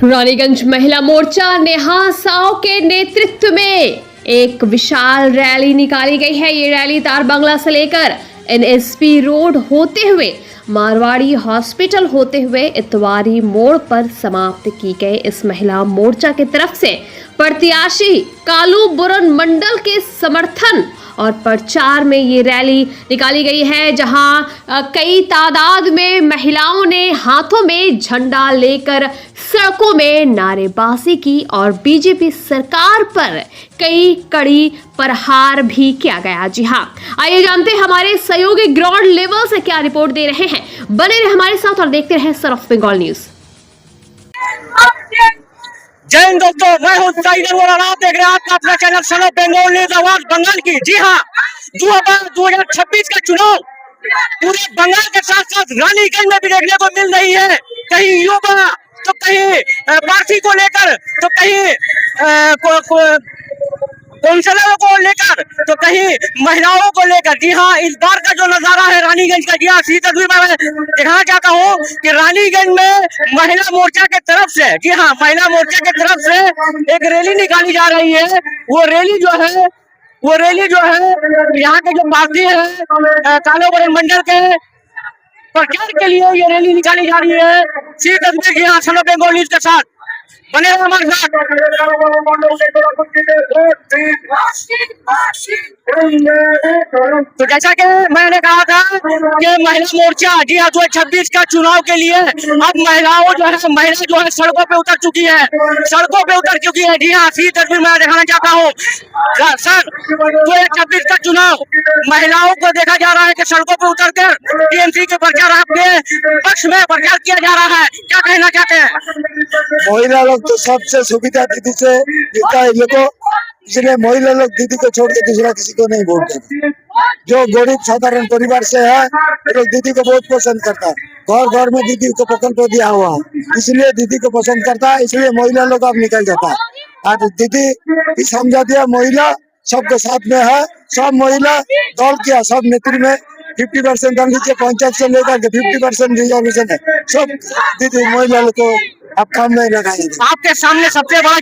रानीगंज महिला मोर्चा नेहा साव के नेतृत्व में एक विशाल रैली निकाली गई है। ये रैली तार बंगला से लेकर एनएसपी रोड होते हुए मारवाड़ी हॉस्पिटल होते हुए इतवारी मोड़ पर समाप्त की गई। इस महिला मोर्चा की तरफ से प्रत्याशी कालू बुरन मंडल के समर्थन और प्रचार में ये रैली निकाली गई है, जहां कई तादाद में महिलाओं ने हाथों में झंडा लेकर सड़कों में नारेबाजी की और बीजेपी सरकार पर कई कड़ी प्रहार भी किया गया। जी हाँ, आइए जानते हैं हमारे सहयोगी ग्राउंड लेवल से क्या रिपोर्ट दे रहे हैं। बने रहे हमारे साथ और देखते रहे सन ऑफ बंगाल न्यूज। जय हिंद दोस्तों, मैं हूँ टाइगर और आप देख रहे हैं आपका अपना channel son of Bengal news, आवाज बंगाल की। जी हाँ, 2026 का चुनाव पूरे बंगाल के साथ साथ रानीगंज में भी देखने को मिल रही है। कहीं युवा तो कहीं पार्टी को लेकर, तो कहीं काउंसलरों को लेकर, तो कहीं महिलाओं को लेकर। जी हाँ, इस बार का जो नजारा है रानीगंज का, जी हाँ, इसी तस्वीर में मैं दिखाना चाहता हूँ कि रानीगंज में महिला मोर्चा के तरफ से, जी हाँ, महिला मोर्चा के तरफ से एक रैली निकाली जा रही है। वो रैली जो है यहाँ के जो पार्टी है कालू बुरन मंडल के प्रचार के लिए ये रैली निकाली जा रही है। इसी तस्वीर, जी हाँ, सन ऑफ बंगाल न्यूज के साथ बने रहे हमारे साथ। तो जैसा कि मैंने कहा था कि महिला मोर्चा, जी हाँ, 2026 का चुनाव के लिए अब महिला जो है सड़कों पे उतर चुकी है। जी हाँ, इसी तस्वीर में दिखाना चाहता हूँ सर, 2026 का चुनाव महिलाओं को देखा जा रहा है कि सड़कों पे उतरकर टीएमसी के प्रचार, आपके पक्ष में प्रचार किया जा रहा है। क्या कहना चाहते हैं? महिला लोग तो सबसे सुविधा दीदी से जीता है लोगों, इसलिए महिला लोग दीदी को छोड़ के दूसरा किसी को नहीं वोट देते। जो गरीब साधारण परिवार से है वो लोग दीदी को बहुत पसंद करता है। घर घर में दीदी को प्रकल्प दिया हुआ है, इसलिए दीदी को पसंद करता है, इसलिए महिला लोग अब निकल जाता है। आज दीदी भी समझा दिया, महिला सबके साथ में है। सब महिला दौड़ किया, सब नेतृत्व में 50% डाल दीजिए, पंचायत से लेकर के 50% रिजर्वेशन है। सब दीदी महिला लोग को अब काम नहीं लगाएंगे। आपके सामने सबसे बड़ा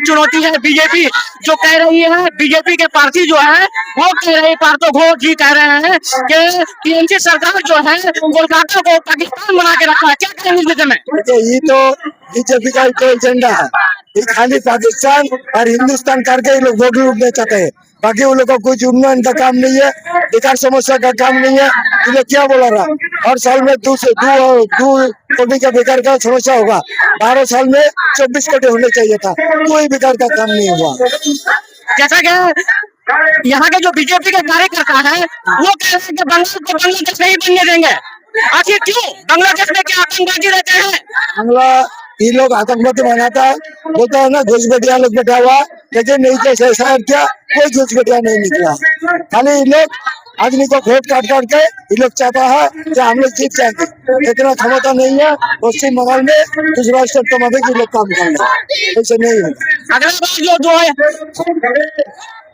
चुनौती है बीजेपी, जो कह रही है, बीजेपी के पार्टी जो है वो कह रही, पार्थो घोष जी कह रहे हैं कि टीएमसी सरकार जो है कोलकाता को पाकिस्तान बना के रखा है। क्या कहेंगे इस विषय में? ये तो बीजेपी का एक एजेंडा है, ये खाली पाकिस्तान और हिंदुस्तान करके ये लोग वोट लूटना चाहते हैं। बाकी उन लोगों को कुछ उन्नयन का काम नहीं है, बेकार समस्या का काम नहीं है। ये लोग क्या बोला रहा, हर साल में दो कोटी का बेकार का समस्या होगा, 12 साल में 24 कोटी होने चाहिए था, कोई बेकार का काम नहीं हुआ। जैसा कि यहाँ के जो बीजेपी के कार्यकर्ता है वो कह रहे हैं कि बांग्लादेश नहीं बनने देंगे। आखिर क्यों? बांग्लादेश में क्या आतंकवादी रहते हैं? बांग्ला ये लोग आतंकवादी बनाता है, बोलता है ना घुसपैठिया लोग बैठा हुआ, लेकिन नहीं तो ऐसा क्या कोई घुसपैठिया नहीं निकला। खाली ये लोग आदमी को वोट काट के ये लोग चाहता है कि हम लोग जीत जाएंगे, इतना क्षमता नहीं है पश्चिम बंगाल में दूसरा स्टेट को मदद लोग काम कर रहे, ऐसे नहीं है। अगला बार जो है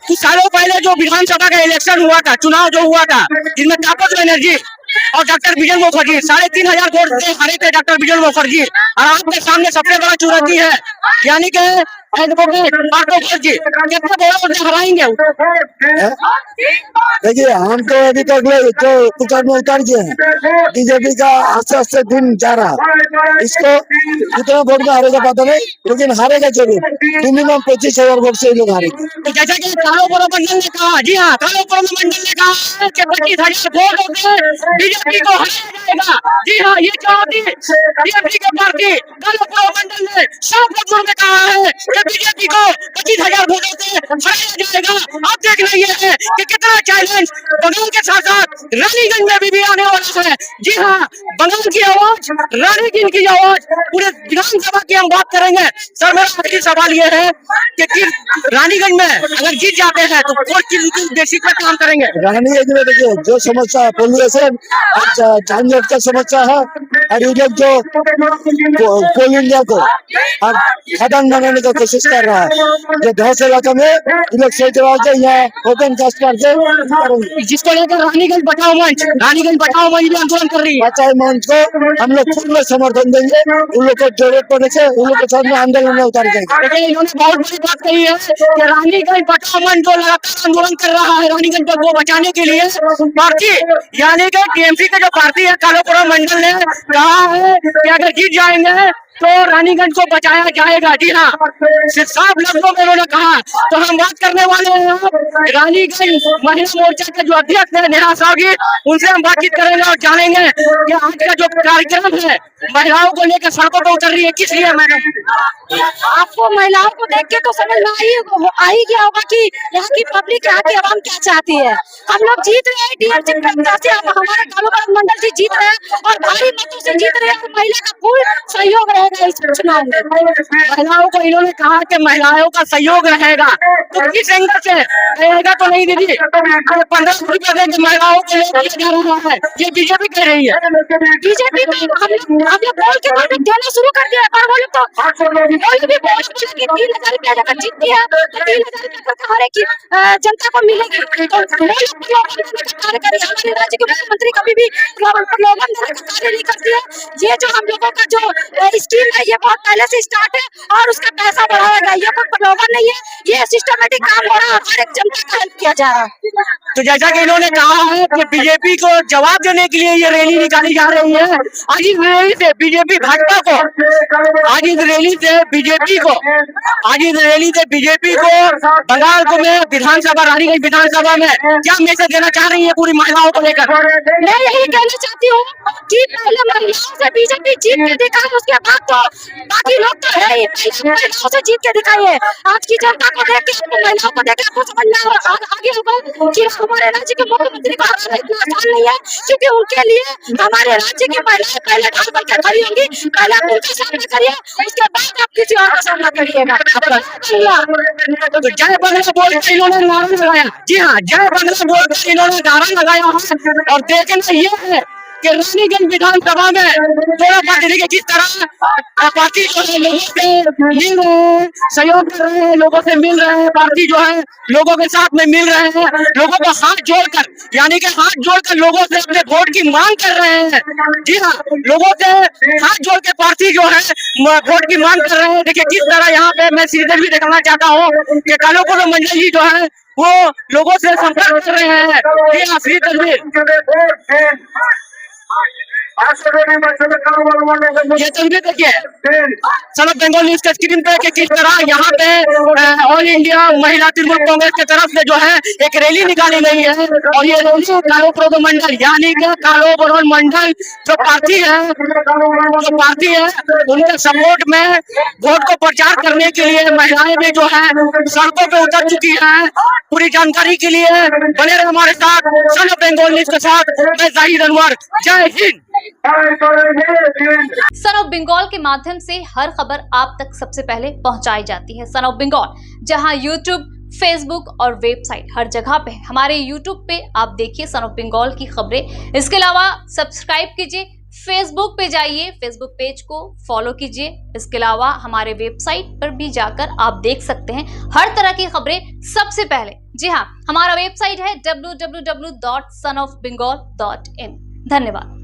कुछ सालों पहले जो विधानसभा का इलेक्शन हुआ था, चुनाव जो हुआ था, जिसमें तापस बनर्जी और डॉक्टर बिजन मुखर्जी 3,500 वोट से हारे थे डॉक्टर बिजन मुखर्जी, और आपके सामने सबसे बड़ा चुनौती है यानी कि एडवोकेट पार्थो घोष जी, कितने वोट से हराएंगे? देखिए, हम तो अभी तक जो प्रचार में उतार दिए हैं, बीजेपी का आस्ते आस्ते दिन जा रहा, इसको कितना वोट में हारेगा पता नहीं, लेकिन हारेगा जरूर। मिनिमम 25,000 वोट से लोग हारेंगे। तो जैसा कि कालू बुरन मंडल ने कहा, जी हाँ, कालू बुरन मंडल ने कहा कि 25,000 वोट से बीजेपी को हराया जाएगा। जी हाँ, ये चुनौती बीजेपी के पार्टी कालू बुरन मंडल ने साफ लफ्जों में कहा है कि बीजेपी को 25,000 वोटों से हराया जाएगा। आप देख रहे हैं कि कितना चैलेंज बंगाल के साथ साथ रानीगंज में भी आने वाला है। जी हाँ, बंगाल की आवाज, रानीगंज की आवाज, पूरे विधानसभा की हम बात करेंगे। सर, मेरा आखिरी सवाल ये है कि रानीगंज में अगर जीत जाते हैं तो कौन सी बेसिक पर काम करेंगे? रानीगंज में देखिए जो समस्या है, पोल्यूशन, जानजट का समस्या है, और ये लोग जो कोल इंडिया को अब खदान बनाने का कोशिश कर रहा है। जो धौस इलाका में ये लोग सोच रहा है यहाँ ओपन कास्ट करके करेंगे, जिसको लेकर रानीगंज बचाओ मंच भी आंदोलन कर रही है। बचाओ मंच को हम लोग खुद में समर्थन देंगे। उन लोग को जरूरत पड़ने से उन लोग के साथ में आंदोलन में उतर देंगे। लेकिन इन्होंने बहुत बड़ी बात कही है कि रानीगंज बचाओ मंच जो लगातार आंदोलन कर रहा है रानीगंज को बचाने के लिए, पार्टी यानी कि टीएमसी का जो पार्टी है कालोपुरम मंडल ने कहा है कि अगर जीत जाएंगे तो रानीगंज को बचाया जाएगा। जी हाँ, साफ लफ्जों में उन्होंने कहा। तो हम बात करने वाले हैं रानीगंज महिला मोर्चा के जो अध्यक्ष है नेहा साहू जी, उनसे हम बातचीत करेंगे और जानेंगे कि आज का जो कार्यक्रम है महिलाओं को लेकर सड़कों पर उतर रही है, किस लिए। मैडम, आपको महिलाओं को देख के तो समझ में आ ही गया होगा कि यहाँ की पब्लिक, यहाँ की आवाम क्या चाहती है। हम लोग जीत रहे हैं, टीएमसी प्रत्याशी हमारे कालोपुरम मंडल जी जीत रहे हैं और भारी मतों से जीत रहे हैं और महिला का पूर्ण सहयोग रहेगा इस चुनाव में। महिलाओं को इन्होंने कहा कि महिलाओं का सहयोग रहेगा, तो किस एंगल से रहेगा? तो नहीं दीदी, 15 रुपए देकर महिलाओं को ले जा रहा है, ये बीजेपी कह रही है। बीजेपी तो हम लोग बोल के देना शुरू कर दिया, पर वो लोग तो बोल भी बोल कि 3,000 रुपया अगर जीतती है तो 3,000 रुपया हर एक जनता को मिलेगी। तो कार्य करिए, हमारे राज्य के मुख्यमंत्री कभी भी प्रलोभन देने का कार्य नहीं करती है। ये जो हम लोगों का जो स्कीम है ये बहुत पहले से स्टार्ट है और उसका पैसा बढ़ाएगा। ये कोई प्रलोभन नहीं है, ये सिस्टमेटिक काम हो रहा है, हर एक जनता का हेल्प किया जा रहा है। तो जैसा कि इन्होंने कहा है कि बीजेपी को जवाब देने के लिए ये रैली निकाली जा रही है। आज इस रैली से बीजेपी भाजपा को, आज इस रैली से बीजेपी को बंगाल को में विधानसभा, रानीगंज विधानसभा में क्या मैसेज देना चाह रही है पूरी महिलाओं को लेकर? मैं यही कहना चाहती हूँ कि पहले महिलाओं से बीजेपी जीत के दिखाए, उसके बाद तो बाकी लोग तो है ही, महिलाओं से जीत के दिखाइए। आज की जनता को देख के, महिलाओं को देख के आपको समझना आगे होगा कि हमारे राज्य के मुख्यमंत्री को हराना इतना आसान नहीं है, क्योंकि उनके लिए हमारे राज्य की महिलाएं पहले ढाल बन के खड़ी होंगी। पहले आप उनका सामना करिए, उसके बाद आप किसी और का सामना करिएगा। तो जय बंगला बोल के इन्होंने नारा लगाया। जी हाँ, जय बंगला बोल के इन्होंने नारा लगाया है। और देखना ये है कि रानीगंज विधानसभा में थोड़ा पार्टी के किस तरह पार्टी जो है लोगों से मिल रहे हैं, सहयोग कर रहे हैं, लोगों से मिल रहे हैं, पार्टी जो है लोगों के साथ में मिल रहे हैं, लोगों को हाथ जोड़कर, यानी कि हाथ जोड़कर लोगों से अपने वोट की मांग कर रहे हैं। जी हाँ, लोगों से हाथ जोड़ के पार्टी जो है वोट की मांग कर रहे हैं। देखिए किस तरह यहाँ पे मैं सीधे भी देखना चाहता हूँ कि कालोपुरम मंडल जी जो है वो लोगों से संपर्क कर रहे हैं। ये असली तस्वीर, ये तस्वीर देखिए सन ऑफ बंगाल न्यूज के स्क्रीन पे कि किस तरह यहाँ पे ऑल इंडिया महिला तृणमूल कांग्रेस की तरफ से जो है एक रैली निकाली गई है। और ये रैली कालोपुरम मंडल यानी कि कालोपुरम मंडल जो पार्टी है उनके सपोर्ट में वोट को प्रचार करने के लिए महिलाएं भी जो है सड़कों पे उतर चुकी हैं। पूरी जानकारी के लिए बने रहे हमारे साथ सन ऑफ बंगाल न्यूज के साथ, मैं जाहिद अनवर। जय हिंद। सन ऑफ बंगाल के माध्यम से हर खबर आप तक सबसे पहले पहुंचाई जाती है। सन ऑफ बंगाल जहां यूट्यूब, फेसबुक और वेबसाइट हर जगह पे, हमारे यूट्यूब पे आप देखिए सन ऑफ बंगाल की खबरें। इसके अलावा सब्सक्राइब कीजिए, फेसबुक पे जाइए, फेसबुक पेज को फॉलो कीजिए। इसके अलावा हमारे वेबसाइट पर भी जाकर आप देख सकते हैं हर तरह की खबरें सबसे पहले। जी हाँ, हमारा वेबसाइट है www.sonofbengal.in। धन्यवाद।